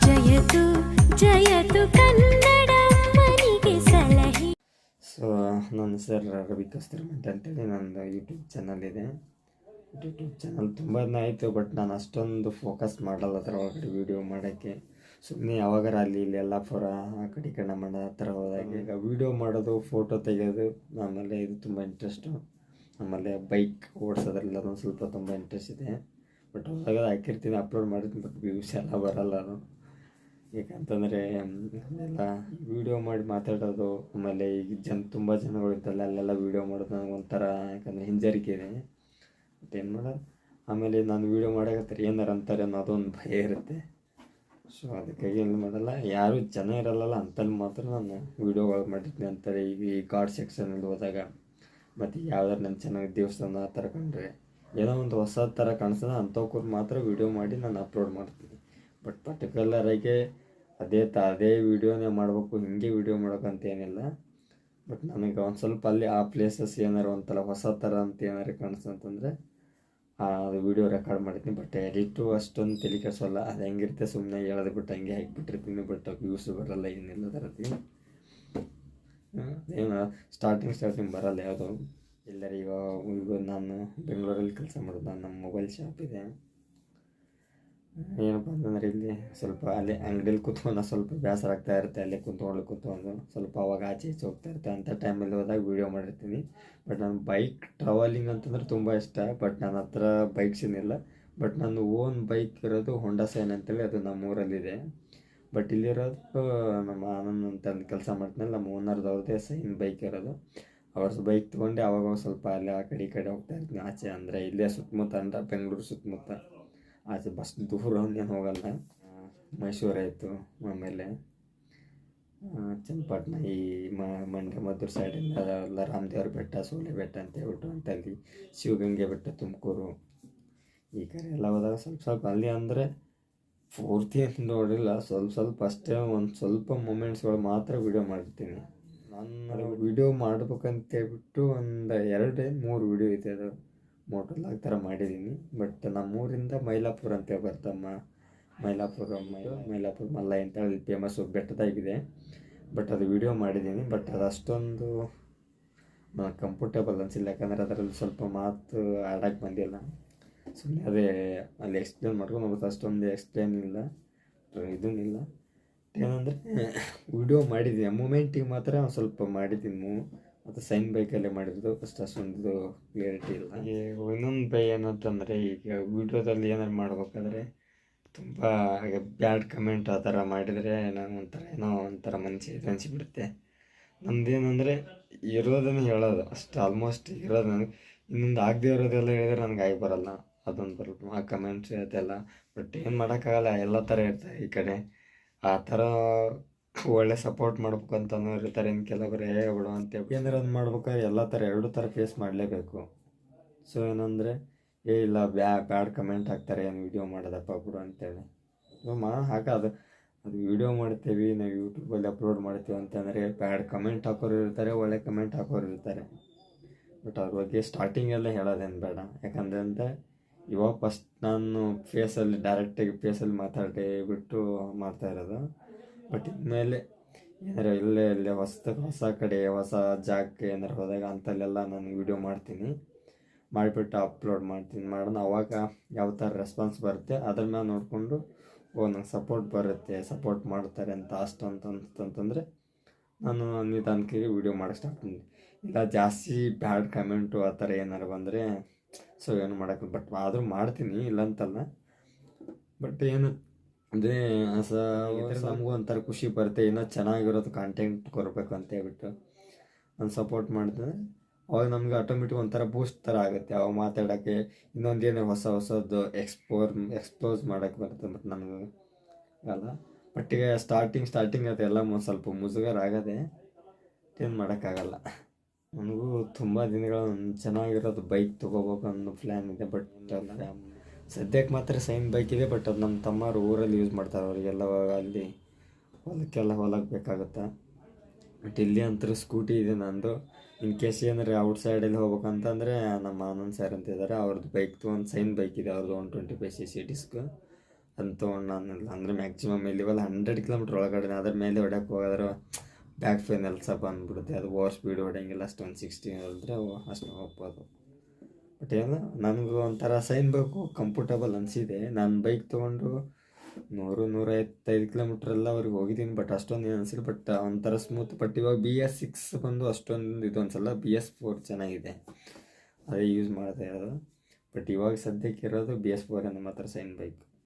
ಜಯತು ಜಯತು ಕನ್ನಡಮ್ಮನಿಗೆ ಸಲಹೆ. ಸೊ ನನ್ನ ಹೆಸರು ರವಿ ಕಸ್ತೂರಿಮಠ ಅಂತೇಳಿ ನಂದು ಯೂಟ್ಯೂಬ್ ಚಾನಲ್ ಇದೆ. ಯೂಟ್ಯೂಬ್ ಚಾನಲ್ ತುಂಬ ಆಯಿತು, ಬಟ್ ನಾನು ಅಷ್ಟೊಂದು ಫೋಕಸ್ ಮಾಡಲ್ಲ ಅದರ ಒಳಗಡೆ ವೀಡಿಯೋ ಮಾಡೋಕ್ಕೆ. ಸುಮ್ಮನೆ ಯಾವಾಗಾರ ಅಲ್ಲಿ ಇಲ್ಲಿ ಎಲ್ಲ ಫೋರ ಆ ಕಡೆ ಈ ಕಡೆ ಮಾಡೋ ಆ ಥರ ಹೋದಾಗ ಈಗ ವೀಡಿಯೋ ಮಾಡೋದು, ಫೋಟೋ ತೆಗೆಯೋದು, ಆಮೇಲೆ ಇದು ತುಂಬ ಇಂಟ್ರೆಸ್ಟು. ಆಮೇಲೆ ಬೈಕ್ ಓಡಿಸೋದ್ರಲ್ಲಿ ಅದೊಂದು ಸ್ವಲ್ಪ ತುಂಬ ಇಂಟ್ರೆಸ್ಟ್ ಇದೆ. ಬಟ್ ಹೋದಾಗ ಹಾಕಿರ್ತೀನಿ, ಅಪ್ಲೋಡ್ ಮಾಡಿರ್ತೀನಿ, ಬಟ್ ವ್ಯೂಸ್ ಎಲ್ಲ ಬರೋಲ್ಲ ಅದು. ಯಾಕಂತಂದರೆ ಎಲ್ಲ ವೀಡಿಯೋ ಮಾಡಿ ಮಾತಾಡೋದು, ಆಮೇಲೆ ಈಗ ತುಂಬ ಜನಗಳು ಇರ್ತಲ್ಲ ಅಲ್ಲೆಲ್ಲ ವೀಡಿಯೋ ಮಾಡೋದು ನನಗೆ ಒಂಥರ ಯಾಕಂದರೆ ಹಿಂಜರಿಕೆ ಇದೆ. ಮತ್ತೇನು ಮಾಡೋದು, ಆಮೇಲೆ ನಾನು ವೀಡಿಯೋ ಮಾಡೋಕತ್ತಾರೆ ಏನಾರು ಅಂತಾರೆ ಅನ್ನೋ ಅದೊಂದು ಭಯ ಇರುತ್ತೆ. ಸೊ ಅದಕ್ಕಾಗಿ ಏನು ಮಾಡಲ್ಲ, ಯಾರು ಜನ ಇರಲ್ಲ ಅಂತಲ್ಲಿ ಮಾತ್ರ ನಾನು ವೀಡಿಯೋಗಳು ಮಾಡಿರ್ತೀನಿ ಅಂತಾರೆ. ಈಗ ಈ ಗಾಡ್ ಸೆಕ್ಷನಲ್ಲಿ ಹೋದಾಗ ಮತ್ತು ಯಾವ್ದಾರು ನನ್ನ ಚೆನ್ನಾಗಿ ದೇವಸ್ಥಾನ ಆ ಥರ ಕಂಡ್ರೆ ಏನೋ ಒಂದು ಹೊಸ ಥರ ಕಾಣಿಸ್ತದೆ ಅಂಥವ್ರು ಮಾತ್ರ ವೀಡಿಯೋ ಮಾಡಿ ನಾನು ಅಪ್ಲೋಡ್ ಮಾಡ್ತೀನಿ. ಬಟ್ ಪರ್ಟಿಕ್ಯುಲರಾಗಿ ಅದೇ ವೀಡಿಯೋನೇ ಮಾಡಬೇಕು, ಹಿಂಗೆ ವೀಡಿಯೋ ಮಾಡೋಕ್ಕಂತ ಏನಿಲ್ಲ. ಬಟ್ ನನಗೆ ಒಂದು ಸ್ವಲ್ಪ ಅಲ್ಲಿ ಆ ಪ್ಲೇಸಸ್ ಏನಾರು ಒಂಥರ ಹೊಸ ಥರ ಅಂತ ಏನಾರು ಕಾಣಿಸ್ತಂತಂದರೆ ಅದು ವೀಡಿಯೋ ರೆಕಾರ್ಡ್ ಮಾಡಿರ್ತೀನಿ. ಬಟ್ ಎಡಿಟು ಅಷ್ಟೊಂದು ತಲೆ ಕೆಡಿಸೋಲ್ಲ, ಅದು ಹೆಂಗಿರುತ್ತೆ ಸುಮ್ಮನೆ ಹೇಳೋದು ಬಿಟ್ಟು ಹಂಗೆ ಹಾಕಿಬಿಟ್ಟಿರ್ತೀನಿ. ಬಟ್ ವ್ಯೂಸ್ ಬರೋಲ್ಲ, ಏನಿಲ್ಲ ಥರತಿ ಏನು ಸ್ಟಾರ್ಟಿಂಗ್ ಬರೋಲ್ಲ ಯಾವುದೋ. ಎಲ್ಲರೂ ಈಗ ನಾನು ಬೆಂಗಳೂರಲ್ಲಿ ಕೆಲಸ ಮಾಡೋದು, ನಮ್ಮ ಮೊಬೈಲ್ ಶಾಪ್ ಇದೆ. ಏನಪ್ಪ ಅಂತಂದರೆ ಇಲ್ಲಿ ಸ್ವಲ್ಪ ಅಲ್ಲೇ ಅಂಗಡಿಯಲ್ಲಿ ಕೂತ್ಕೊಂಡು ಸ್ವಲ್ಪ ಬೇಸರ ಆಗ್ತಾ ಇರುತ್ತೆ, ಅಲ್ಲೇ ಕೂತ್ಕೊಂಡು ಸ್ವಲ್ಪ ಅವಾಗ ಆಚೆ ಈಚೆ ಹೋಗ್ತಾ ಇರುತ್ತೆ. ಅಂಥ ಟೈಮಲ್ಲಿ ಹೋದಾಗ ವೀಡಿಯೋ ಮಾಡಿರ್ತೀನಿ. ಬಟ್ ನಾನು ಬೈಕ್ ಟ್ರಾವೆಲಿಂಗ್ ಅಂತಂದ್ರೆ ತುಂಬ ಇಷ್ಟ. ಬಟ್ ನನ್ನ ಹತ್ರ ಬೈಕ್ಸ್ ಏನಿಲ್ಲ. ಬಟ್ ನನ್ನ ಓನ್ ಬೈಕ್ ಇರೋದು ಹೋಂಡಾ ಸೈನ್ ಅಂತೇಳಿ, ಅದು ನಮ್ಮೂರಲ್ಲಿದೆ. ಬಟ್ ಇಲ್ಲಿರೋದು ನಮ್ಮ ಆನಂದ್ ಅಂತ ಕೆಲಸ ಮಾಡ್ತೀನಲ್ಲ, ನಮ್ಮ ಓನರ್ದವ್ರದ್ದೇ ಸೈನ್ ಬೈಕ್ ಇರೋದು. ಅವ್ರ ಬೈಕ್ ತೊಗೊಂಡು ಅವಾಗ ಸ್ವಲ್ಪ ಅಲ್ಲೇ ಆ ಕಡೆ ಈ ಕಡೆ ಹೋಗ್ತಾ ಇರ್ತೀನಿ ಆಚೆ. ಅಂದರೆ ಇಲ್ಲೇ ಸುತ್ತಮುತ್ತ ಅಂದ್ರೆ ಬೆಂಗಳೂರು ಸುತ್ತಮುತ್ತ ಆಚೆ ಬಸ್ ದೂರ ಏನು ಹೋಗಲ್ಲ. ಮೈಸೂರು ಆಯಿತು, ಆಮೇಲೆ ಚನ್ನಪಟ್ಟಣ, ಈ ಮಂಡ್ಯ ಮದ್ದೂರು ಸೈಡಿಂದ ಎಲ್ಲ ರಾಮದೇವ್ರ ಬೆಟ್ಟ, ಸೋಲೆ ಬೆಟ್ಟ ಅಂತ ಹೇಳ್ಬಿಟ್ಟು ಅಂತಲ್ಲಿ ಶಿವಗಂಗೆ ಬೆಟ್ಟ, ತುಮಕೂರು ಈ ಕಡೆ ಎಲ್ಲ ಹೋದಾಗ ಸ್ವಲ್ಪ ಅಲ್ಲಿ ಅಂದರೆ ಪೂರ್ತಿ ಅಂತ ನೋಡಿಲ್ಲ, ಸ್ವಲ್ಪ ಅಷ್ಟೇ ಒಂದು ಸ್ವಲ್ಪ ಮೂಮೆಂಟ್ಸ್ಗಳು ಮಾತ್ರ ವೀಡಿಯೋ ಮಾಡಿರ್ತೀನಿ. ನಾನು ವೀಡಿಯೋ ಮಾಡ್ಬೇಕಂತೇಳ್ಬಿಟ್ಟು ಒಂದು 2-3 ವೀಡಿಯೋ ಇದೆ, ಅದು ಮೋಟೋಲಾಗ್ ಥರ ಮಾಡಿದ್ದೀನಿ. ಬಟ್ ನಮ್ಮೂರಿಂದ ಮೈಲಾಪುರ ಅಂತ ಬರ್ತಮ್ಮ, ಮೈಲಾಪುರ ಮಲ್ಲ ಅಂತೇಳಿ ಫೇಮಸ್ ಬೆಟ್ಟದಾಗಿದೆ. ಬಟ್ ಅದು ವೀಡಿಯೋ ಮಾಡಿದ್ದೀನಿ. ಬಟ್ ಅದು ಅಷ್ಟೊಂದು ಕಂಫರ್ಟೇಬಲ್ ಅನಿಸಿಲ್ಲ, ಯಾಕಂದರೆ ಅದರಲ್ಲಿ ಸ್ವಲ್ಪ ಮಾತು ಆಡೋಕ್ಕೆ ಬಂದಿಲ್ಲ. ಸುಮ್ಮನೆ ಅದೇ ಅಲ್ಲಿ ಎಕ್ಸ್ಪ್ಲೇನ್ ಮಾಡ್ಕೊಂಡು ಹೋಗುತ್ತೆ, ಅಷ್ಟೊಂದು ಎಕ್ಸ್ಪ್ಲೇನ್ ಇಲ್ಲ, ಇದನ್ನಿಲ್ಲ. ಏನಂದರೆ ವೀಡಿಯೋ ಮಾಡಿದ್ದೀನಿ, ಮೂಮೆಂಟಿಗೆ ಮಾತ್ರ ಒಂದು ಸ್ವಲ್ಪ ಮಾಡಿದ್ದೀನಿ. ಮತ್ತು ಸೈನ್ ಬೈಕಲ್ಲೇ ಮಾಡಿರೋದು, ಅಷ್ಟೊಂದು ಕ್ಲಿಯರಿಟಿ ಇಲ್ಲ. ಇನ್ನೊಂದು ಭಯ ಏನಂತಂದರೆ, ಈಗ ವೀಡಿಯೋದಲ್ಲಿ ಏನಾರು ಮಾಡ್ಬೇಕಾದ್ರೆ ತುಂಬ ಬ್ಯಾಡ್ ಕಮೆಂಟ್ ಆ ಥರ ಮಾಡಿದರೆ ನಾನು ಏನೋ ಒಂಥರ ಮನಸ್ಸಿಗೆ ಅನಿಸಿಬಿಡುತ್ತೆ. ನಮ್ಮದೇನೆಂದರೆ ಇರೋದನ್ನು ಹೇಳೋದು ಅಷ್ಟು, ಆಲ್ಮೋಸ್ಟ್ ಇರೋದು ನನಗೆ. ಇನ್ನೊಂದು ಆಗದೆ ಇರೋದೆಲ್ಲ ಹೇಳಿದ್ರೆ ನನಗೆ ಆಗಿ ಬರೋಲ್ಲ, ಅದೊಂದು ಬರುತ್ತೆ ಆ ಕಮೆಂಟ್ಸ್ ಅದೆಲ್ಲ. ಬಟ್ ಏನು ಮಾಡೋಕ್ಕಾಗಲ್ಲ, ಎಲ್ಲ ಥರ ಇರ್ತಾರೆ ಈ ಕಡೆ. ಆ ಥರ ಒಳ್ಳೆ ಸಪೋರ್ಟ್ ಮಾಡ್ಬೇಕು ಅಂತ ಇರ್ತಾರೆ, ಇನ್ನು ಕೆಲವೊಬ್ಬರು ಬಿಡು ಅಂತ ಏನಾರು ಒಂದು ಮಾಡ್ಬೇಕಾದ್ರೆ ಎಲ್ಲ ಥರ 2 ಥರ ಫೇಸ್ ಮಾಡಲೇಬೇಕು. ಸೊ ಏನಂದರೆ ಇಲ್ಲ ಬ್ಯಾಡ್ ಕಮೆಂಟ್ ಹಾಕ್ತಾರೆ, ಏನು ವೀಡಿಯೋ ಮಾಡೋದಪ್ಪ ಬಿಡು ಅಂತೇಳಿ ಹಾಕೋದು. ಅದು ವೀಡಿಯೋ ಮಾಡ್ತೀವಿ ನಾವು, ಯೂಟ್ಯೂಬಲ್ಲಿ ಅಪ್ಲೋಡ್ ಮಾಡ್ತೀವಿ ಅಂತಂದರೆ ಬ್ಯಾಡ್ ಕಮೆಂಟ್ ಹಾಕೋರು ಇರ್ತಾರೆ, ಒಳ್ಳೆ ಕಮೆಂಟ್ ಹಾಕೋರು ಇರ್ತಾರೆ. ಬಟ್ ಅವ್ರ ಬಗ್ಗೆ ಸ್ಟಾರ್ಟಿಂಗೆಲ್ಲ ಹೇಳೋದೇನು ಬೇಡ, ಯಾಕಂದರೆ ಇವಾಗ ಫಸ್ಟ್ ನಾನು ಡೈರೆಕ್ಟಾಗಿ ಫೇಸಲ್ಲಿ ಮಾತಾಡಿಬಿಟ್ಟು ಮಾಡ್ತಾ ಇರೋದು. ಬಟ್ ಇನ್ಮೇಲೆ ಏನಾರು ಇಲ್ಲೇ ಹೊಸ ಕಡೆ ಹೊಸ ಜಾಗಕ್ಕೆ ಏನಾರು ಹೋದಾಗ ಅಂಥಲ್ಲೆಲ್ಲ ನಾನು ವೀಡಿಯೋ ಮಾಡ್ತೀನಿ, ಮಾಡಿಬಿಟ್ಟು ಅಪ್ಲೋಡ್ ಮಾಡ್ತೀನಿ. ಮಾಡೋಣ ಅವಾಗ ಯಾವ ಥರ ರೆಸ್ಪಾನ್ಸ್ ಬರುತ್ತೆ ಅದ್ರ ಮೇಲೆ ನೋಡಿಕೊಂಡು ನಂಗೆ ಸಪೋರ್ಟ್ ಮಾಡ್ತಾರೆ ಅಂತ ಅಂತಂತಂದರೆ ನಾನು ನಿಧಾನಕ್ಕೆ ವೀಡಿಯೋ ಮಾಡೋಕ್ಕೆ ಸ್ಟಾರ್ಟ್ ಮಾಡ್ತೀನಿ. ಇಲ್ಲ ಜಾಸ್ತಿ ಬ್ಯಾಡ್ ಕಮೆಂಟು ಆ ಥರ ಏನಾರು ಬಂದರೆ ಸೊ ಏನು ಮಾಡೋಕ್ಕೆ, ಬಟ್ ಆದರೂ ಮಾಡ್ತೀನಿ ಇಲ್ಲ ಅಂತಲ್ಲ. ಬಟ್ ಏನು ಅಂದರೆ ನಮಗೂ ಒಂಥರ ಖುಷಿ ಬರುತ್ತೆ, ಇನ್ನೂ ಚೆನ್ನಾಗಿರೋದು ಕಾಂಟೆಂಟ್ ಕೊಡಬೇಕು ಅಂತ ಹೇಳ್ಬಿಟ್ಟು ನಾನು ಸಪೋರ್ಟ್ ಮಾಡಿದ್ರೆ ಅವಾಗ ನಮ್ಗೆ ಆಟೋಮೆಟಿಕ್ ಒಂಥರ ಬೂಸ್ಟ್ ಥರ ಆಗುತ್ತೆ. ಅವಾಗ ಮಾತಾಡೋಕ್ಕೆ ಇನ್ನೊಂದೇನೋ ಹೊಸದು ಎಕ್ಸ್ಪೋಸ್ ಮಾಡೋಕ್ಕೆ ಬರುತ್ತೆ. ಬಟ್ ನಮಗೂ ಅಲ್ಲ, ಬಟ್ ಈಗ ಸ್ಟಾರ್ಟಿಂಗ್ ಅದೆಲ್ಲ ಸ್ವಲ್ಪ ಮುಜುಗರ ಆಗೋದೆ, ಏನು ಮಾಡೋಕ್ಕಾಗಲ್ಲ. ನನಗೂ ತುಂಬ ದಿನಗಳು ಚೆನ್ನಾಗಿರೋದು ಬೈಕ್ ತೊಗೋಬೇಕು ಅನ್ನೋ ಪ್ಲ್ಯಾನ್ ಇದೆ. ಬಟ್ ಸದ್ಯಕ್ಕೆ ಮಾತ್ರ ಸೈನ್ ಬೈಕ್ ಇದೆ. ಬಟ್ ಅದು ನಮ್ಮ ತಮ್ಮರು ಊರಲ್ಲಿ ಯೂಸ್ ಮಾಡ್ತಾರೆ, ಅವರಿಗೆಲ್ಲ ಅಲ್ಲಿ ಹೊಲಕ್ಕೆ ಬೇಕಾಗುತ್ತೆ. ಬಟ್ ಇಲ್ಲಿ ಅಂತೂ ಸ್ಕೂಟಿ ಇದೆ ನಂದು. ಇನ್ ಕೇಸ್ ಏನಾರು ಔಟ್ಸೈಡಲ್ಲಿ ಹೋಗ್ಬೇಕಂತಂದರೆ ನಮ್ಮ ಆನಂದ್ ಸರ್ ಅಂತ ಇದ್ದಾರೆ, ಅವ್ರದ್ದು ಬೈಕ್ದು ಒಂದು ಸೈನ್ ಬೈಕ್ ಇದೆ, ಅವ್ರದ್ದು 125cc ಡಿಸ್ಕ್. ಅಂತ ತೊಗೊಂಡು ಅಂದರೆ ಮ್ಯಾಕ್ಸಿಮಮ್ ಇಲ್ಲಿವಲ್ಲ 100 ಕಿಲೋಮೀಟ್ರ್ ಒಳಗಡೆ ಅದ್ರ ಮೇಲೆ ಹೊಡ್ಯಕ್ಕೆ ಹೋಗೋದ್ರೆ ಬ್ಯಾಕ್ ಪೇನ್ ಎಲ್ಲ ಸ್ವಲ್ಪ ಬಂದ್ಬಿಡುತ್ತೆ. ಅದು ಓವರ್ ಸ್ಪೀಡ್ ಹೊಡೆಯಂಗಿಲ್ಲ, ಅಷ್ಟೊಂದು 60 ಹೇಳಿದ್ರೆ ಅಷ್ಟು ಹೋಗ್ಬೋದು. ಬಟ್ ಏನು ನನಗೂ ಒಂಥರ ಸೈನ್ ಬೇಕು ಕಂಫರ್ಟಬಲ್ ಅನಿಸಿದೆ. ನಾನು ಬೈಕ್ ತೊಗೊಂಡು 100-155 ಕಿಲೋಮೀಟ್ರೆಲ್ಲವರೆಗೆ ಹೋಗಿದ್ದೀನಿ, ಬಟ್ ಅಷ್ಟೊಂದು ಏನು ಅನಿಸಿಲ್ಲ. ಬಟ್ ಒಂಥರ ಸ್ಮೂತ್. ಬಟ್ ಇವಾಗ BS6 ಬಂದು ಅಷ್ಟೊಂದು ಇದು ಅನ್ಸಲ್ಲ. BS4 ಚೆನ್ನಾಗಿದೆ, ಅದೇ ಯೂಸ್ ಮಾಡ್ತಾ ಇರೋದು. ಬಟ್ ಇವಾಗ ಸದ್ಯಕ್ಕೆ ಇರೋದು BS4 ನಮ್ಮ ಹತ್ರ ಸೈನ್ ಬೈಕ್.